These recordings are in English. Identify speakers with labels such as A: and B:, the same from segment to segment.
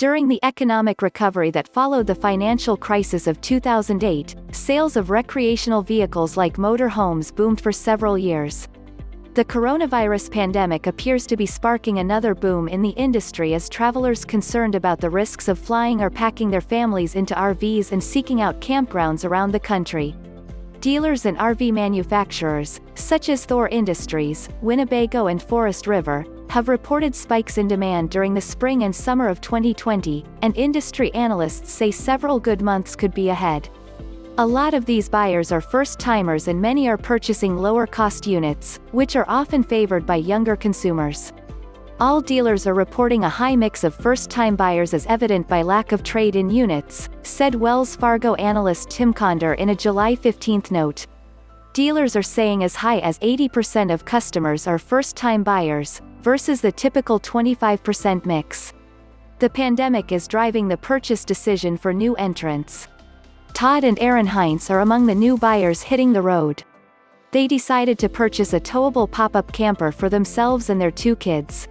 A: During the economic recovery that followed the financial crisis of 2008, sales of recreational vehicles like motor homes boomed for several years. The coronavirus pandemic appears to be sparking another boom in the industry as travelers concerned about the risks of flying are packing their families into RVs and seeking out campgrounds around the country. Dealers and RV manufacturers, such as Thor Industries, Winnebago and Forest River, have reported spikes in demand during the spring and summer of 2020, and industry analysts say several good months could be ahead. A lot of these buyers are first-timers and many are purchasing lower-cost units, which are often favored by younger consumers. All dealers are reporting a high mix of first-time buyers as evident by lack of trade-in units, said Wells Fargo analyst Tim Conder in a July 15 note. Dealers are saying as high as 80% of customers are first-time buyers, versus the typical 25% mix. The pandemic is driving the purchase decision for new entrants. Todd and Erin Heintz are among the new buyers hitting the road. They decided to purchase a towable pop-up camper for themselves and their 2 kids.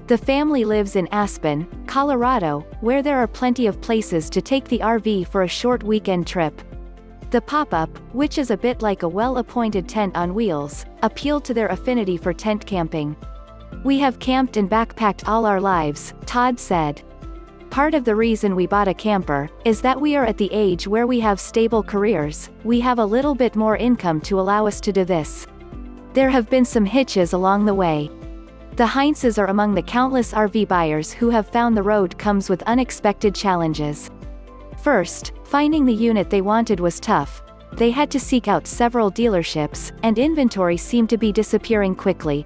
A: The family lives in Aspen, Colorado, where there are plenty of places to take the RV for a short weekend trip. The pop-up, which is a bit like a well-appointed tent on wheels, appealed to their affinity for tent camping. "We have camped and backpacked all our lives," Todd said. "Part of the reason we bought a camper is that we are at the age where we have stable careers, we have a little bit more income to allow us to do this. There have been some hitches along the way." The Heintzes are among the countless RV buyers who have found the road comes with unexpected challenges. First, finding the unit they wanted was tough. They had to seek out several dealerships, and inventory seemed to be disappearing quickly.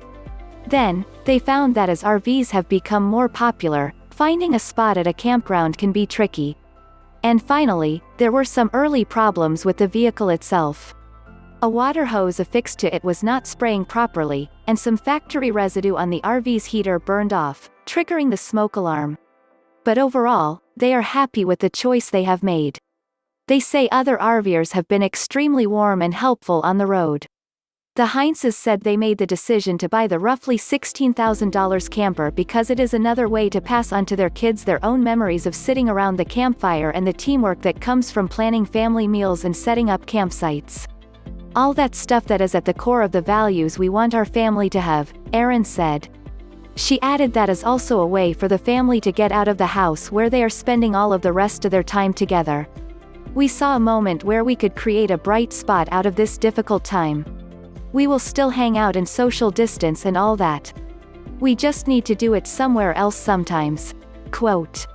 A: Then, they found that as RVs have become more popular, finding a spot at a campground can be tricky. And finally, there were some early problems with the vehicle itself. A water hose affixed to it was not spraying properly, and some factory residue on the RV's heater burned off, triggering the smoke alarm. But overall, they are happy with the choice they have made. They say other RVers have been extremely warm and helpful on the road. The Heintzes said they made the decision to buy the roughly $16,000 camper because it is another way to pass on to their kids their own memories of sitting around the campfire and the teamwork that comes from planning family meals and setting up campsites. "All that stuff that is at the core of the values we want our family to have," Erin said. She added that is also a way for the family to get out of the house where they are spending all of the rest of their time together. "We saw a moment where we could create a bright spot out of this difficult time. We will still hang out and social distance and all that. We just need to do it somewhere else sometimes." Quote.